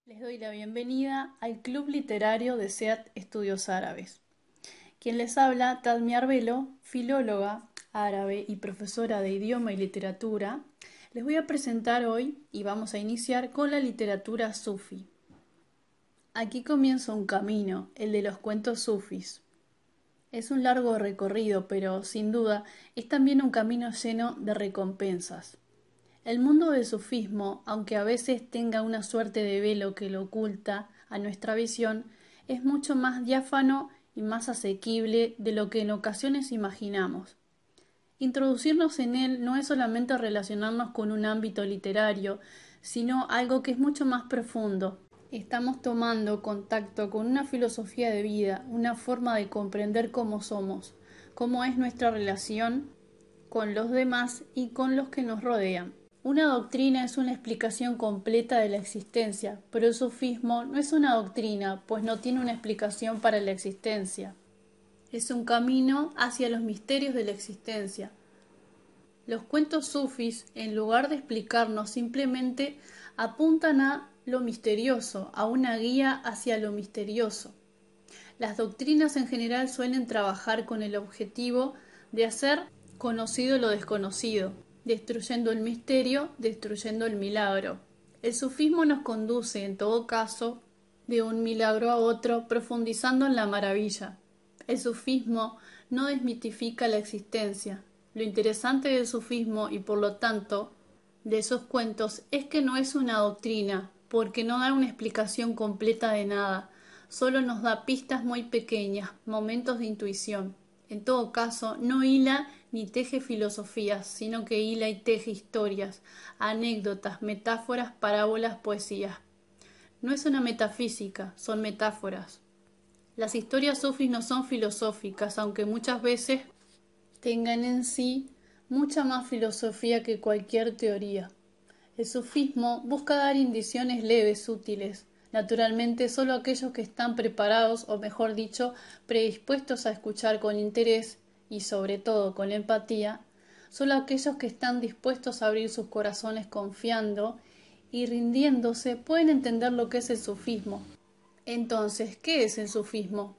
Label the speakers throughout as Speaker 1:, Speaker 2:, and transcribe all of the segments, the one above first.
Speaker 1: Les doy la bienvenida al Club Literario de SEAT Estudios Árabes. Quien les habla, Tadmi Arbelo, filóloga árabe y profesora de idioma y literatura. Les voy a presentar hoy y vamos a iniciar con la literatura sufi. Aquí comienza un camino, el de los cuentos sufis. Es un largo recorrido, pero sin duda es también un camino lleno de recompensas. El mundo del sufismo, aunque a veces tenga una suerte de velo que lo oculta a nuestra visión, es mucho más diáfano y más asequible de lo que en ocasiones imaginamos. Introducirnos en él no es solamente relacionarnos con un ámbito literario, sino algo que es mucho más profundo. Estamos tomando contacto con una filosofía de vida, una forma de comprender cómo somos, cómo es nuestra relación con los demás y con los que nos rodean. Una doctrina es una explicación completa de la existencia, pero el sufismo no es una doctrina, pues no tiene una explicación para la existencia. Es un camino hacia los misterios de la existencia. Los cuentos sufis, en lugar de explicarnos, simplemente apuntan a lo misterioso, a una guía hacia lo misterioso. Las doctrinas en general suelen trabajar con el objetivo de hacer conocido lo desconocido, destruyendo el misterio, destruyendo el milagro. El sufismo nos conduce, en todo caso, de un milagro a otro, profundizando en la maravilla. El sufismo no desmitifica la existencia. Lo interesante del sufismo y por lo tanto de esos cuentos es que no es una doctrina, porque no da una explicación completa de nada, solo nos da pistas muy pequeñas, momentos de intuición. En todo caso, no hila ni teje filosofías, sino que hila y teje historias, anécdotas, metáforas, parábolas, poesías. No es una metafísica, son metáforas. Las historias sufis no son filosóficas, aunque muchas veces tengan en sí mucha más filosofía que cualquier teoría. El sufismo busca dar indiciones leves, útiles. Naturalmente, solo aquellos que están preparados, o mejor dicho, predispuestos a escuchar con interés y sobre todo con empatía, solo aquellos que están dispuestos a abrir sus corazones confiando y rindiéndose pueden entender lo que es el sufismo. Entonces, ¿qué es el sufismo?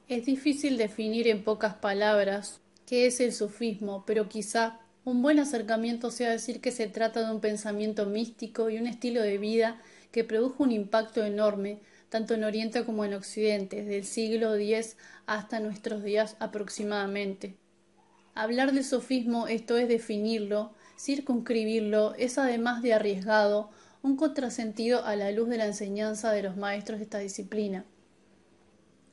Speaker 1: Es difícil definir en pocas palabras qué es el sufismo, pero quizá un buen acercamiento sea decir que se trata de un pensamiento místico y un estilo de vida que produjo un impacto enorme, tanto en Oriente como en Occidente, desde el siglo X hasta nuestros días aproximadamente. Hablar del sufismo, esto es definirlo, circunscribirlo, es además de arriesgado, un contrasentido a la luz de la enseñanza de los maestros de esta disciplina.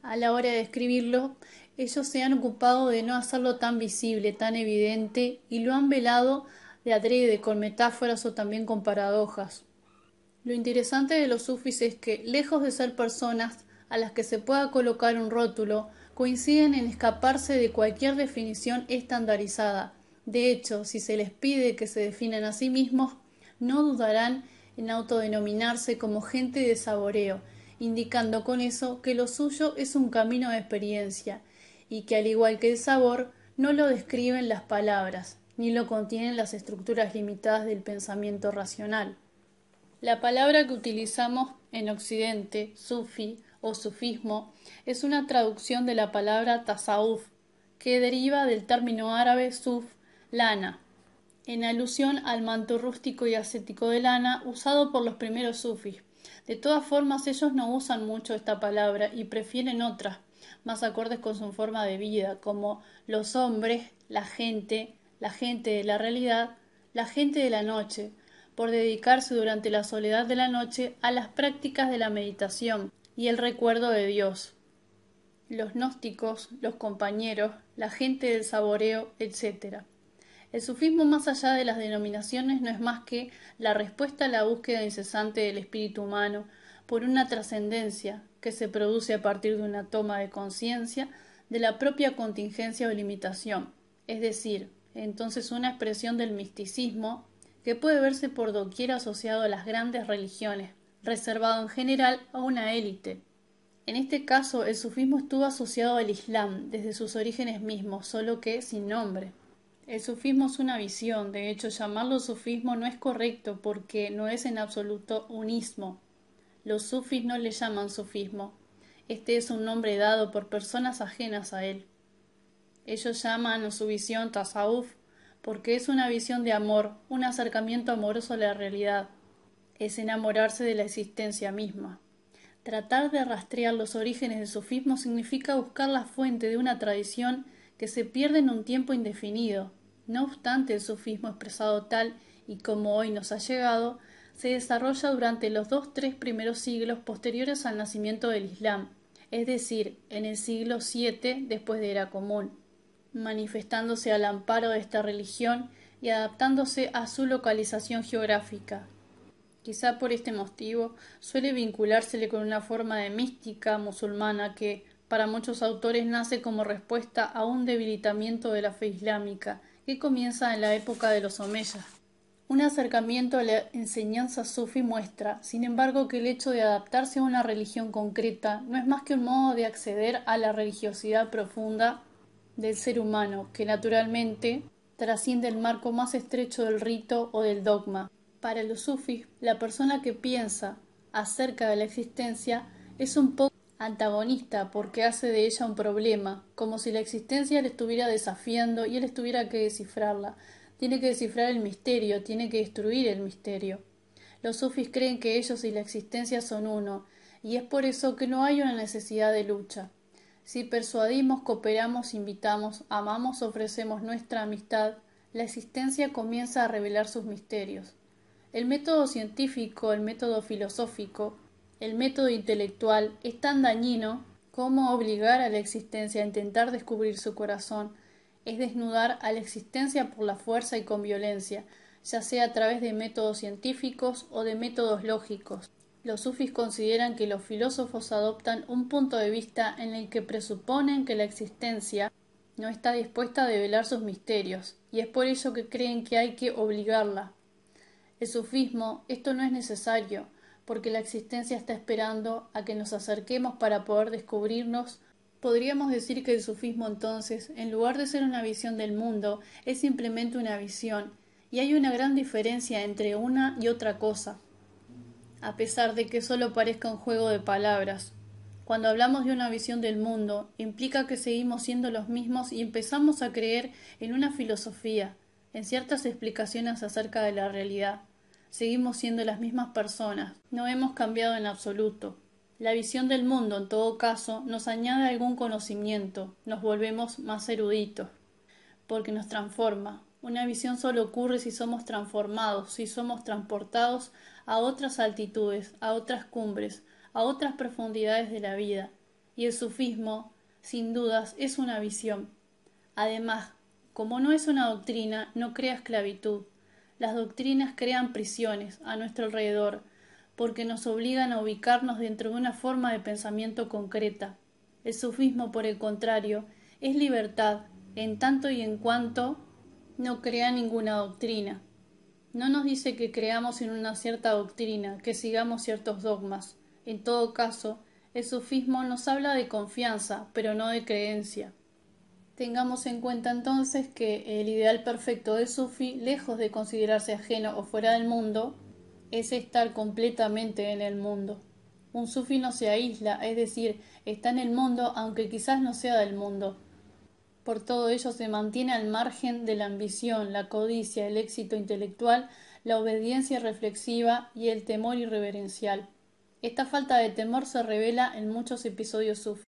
Speaker 1: A la hora de escribirlo, ellos se han ocupado de no hacerlo tan visible, tan evidente, y lo han velado de adrede con metáforas o también con paradojas. Lo interesante de los sufis es que, lejos de ser personas a las que se pueda colocar un rótulo, coinciden en escaparse de cualquier definición estandarizada. De hecho, si se les pide que se definan a sí mismos, no dudarán en autodenominarse como gente de saboreo, indicando con eso que lo suyo es un camino de experiencia, y que al igual que el sabor, no lo describen las palabras, ni lo contienen las estructuras limitadas del pensamiento racional. La palabra que utilizamos en Occidente, sufi o sufismo, es una traducción de la palabra tasawuf, que deriva del término árabe suf, lana, en alusión al manto rústico y ascético de lana usado por los primeros sufis. De todas formas, ellos no usan mucho esta palabra y prefieren otras, más acordes con su forma de vida, como los hombres, la gente de la realidad, la gente de la noche, por dedicarse durante la soledad de la noche a las prácticas de la meditación y el recuerdo de Dios. Los gnósticos, los compañeros, la gente del saboreo, etc. El sufismo, más allá de las denominaciones, no es más que la respuesta a la búsqueda incesante del espíritu humano por una trascendencia que se produce a partir de una toma de conciencia de la propia contingencia o limitación, es decir, entonces una expresión del misticismo que puede verse por doquier asociado a las grandes religiones, reservado en general a una élite. En este caso, el sufismo estuvo asociado al Islam desde sus orígenes mismos, solo que sin nombre. El sufismo es una visión, de hecho llamarlo sufismo no es correcto porque no es en absoluto un ismo. Los sufís no le llaman sufismo. Este es un nombre dado por personas ajenas a él. Ellos llaman a su visión tasawuf porque es una visión de amor, un acercamiento amoroso a la realidad. Es enamorarse de la existencia misma. Tratar de rastrear los orígenes del sufismo significa buscar la fuente de una tradición que se pierde en un tiempo indefinido. No obstante, el sufismo expresado tal y como hoy nos ha llegado, se desarrolla durante los 2-3 primeros siglos posteriores al nacimiento del Islam, es decir, en el siglo VII después de Era Común, manifestándose al amparo de esta religión y adaptándose a su localización geográfica. Quizá por este motivo suele vinculársele con una forma de mística musulmana que, para muchos autores, nace como respuesta a un debilitamiento de la fe islámica que comienza en la época de los omeyas. Un acercamiento a la enseñanza sufí muestra, sin embargo, que el hecho de adaptarse a una religión concreta no es más que un modo de acceder a la religiosidad profunda del ser humano, que naturalmente trasciende el marco más estrecho del rito o del dogma. Para los sufís, la persona que piensa acerca de la existencia es un poco antagonista porque hace de ella un problema, como si la existencia le estuviera desafiando y él tuviera que descifrarla. Tiene que descifrar el misterio, tiene que destruir el misterio. Los sufís creen que ellos y la existencia son uno, y es por eso que no hay una necesidad de lucha. Si persuadimos, cooperamos, invitamos, amamos, ofrecemos nuestra amistad, la existencia comienza a revelar sus misterios. El método científico, el método filosófico, el método intelectual es tan dañino como obligar a la existencia a intentar descubrir su corazón, es desnudar a la existencia por la fuerza y con violencia, ya sea a través de métodos científicos o de métodos lógicos. Los sufís consideran que los filósofos adoptan un punto de vista en el que presuponen que la existencia no está dispuesta a develar sus misterios, y es por ello que creen que hay que obligarla. El sufismo, esto no es necesario, porque la existencia está esperando a que nos acerquemos para poder descubrirnos. Podríamos decir que el sufismo entonces, en lugar de ser una visión del mundo, es simplemente una visión, y hay una gran diferencia entre una y otra cosa, a pesar de que solo parezca un juego de palabras. Cuando hablamos de una visión del mundo, implica que seguimos siendo los mismos y empezamos a creer en una filosofía, en ciertas explicaciones acerca de la realidad. Seguimos siendo las mismas personas, no hemos cambiado en absoluto. La visión del mundo, en todo caso, nos añade algún conocimiento, nos volvemos más eruditos, porque nos transforma. Una visión solo ocurre si somos transformados, si somos transportados a otras altitudes, a otras cumbres, a otras profundidades de la vida. Y el sufismo, sin dudas, es una visión. Además, como no es una doctrina, no crea esclavitud. Las doctrinas crean prisiones a nuestro alrededor, porque nos obligan a ubicarnos dentro de una forma de pensamiento concreta. El sufismo, por el contrario, es libertad, en tanto y en cuanto no crea ninguna doctrina. No nos dice que creamos en una cierta doctrina, que sigamos ciertos dogmas. En todo caso, el sufismo nos habla de confianza, pero no de creencia. Tengamos en cuenta entonces que el ideal perfecto del sufí, lejos de considerarse ajeno o fuera del mundo, es estar completamente en el mundo. Un sufí no se aísla, es decir, está en el mundo aunque quizás no sea del mundo. Por todo ello se mantiene al margen de la ambición, la codicia, el éxito intelectual, la obediencia reflexiva y el temor irreverencial. Esta falta de temor se revela en muchos episodios sufí.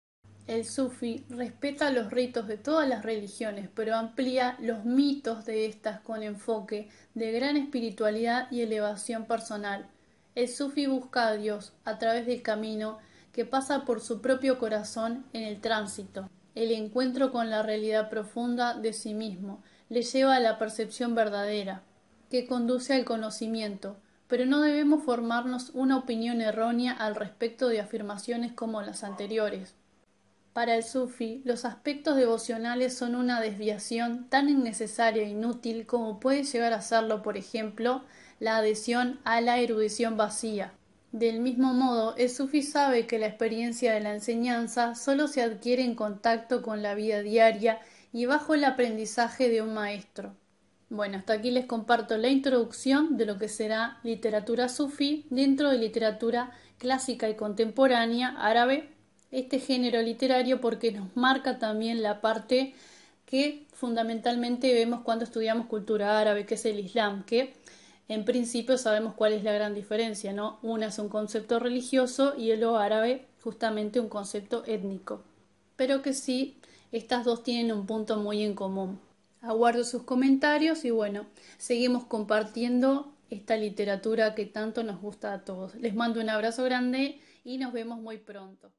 Speaker 1: El sufí respeta los ritos de todas las religiones, pero amplía los mitos de estas con enfoque de gran espiritualidad y elevación personal. El sufí busca a Dios a través del camino que pasa por su propio corazón en el tránsito. El encuentro con la realidad profunda de sí mismo le lleva a la percepción verdadera, que conduce al conocimiento, pero no debemos formarnos una opinión errónea al respecto de afirmaciones como las anteriores. Para el sufí, los aspectos devocionales son una desviación tan innecesaria e inútil como puede llegar a serlo, por ejemplo, la adhesión a la erudición vacía. Del mismo modo, el sufí sabe que la experiencia de la enseñanza solo se adquiere en contacto con la vida diaria y bajo el aprendizaje de un maestro. Bueno, hasta aquí les comparto la introducción de lo que será literatura sufí dentro de literatura clásica y contemporánea árabe, este género literario porque nos marca también la parte que fundamentalmente vemos cuando estudiamos cultura árabe, que es el Islam, que en principio sabemos cuál es la gran diferencia, ¿no? Una es un concepto religioso y el árabe justamente un concepto étnico, pero que sí, estas dos tienen un punto muy en común. Aguardo sus comentarios y bueno, seguimos compartiendo esta literatura que tanto nos gusta a todos. Les mando un abrazo grande y nos vemos muy pronto.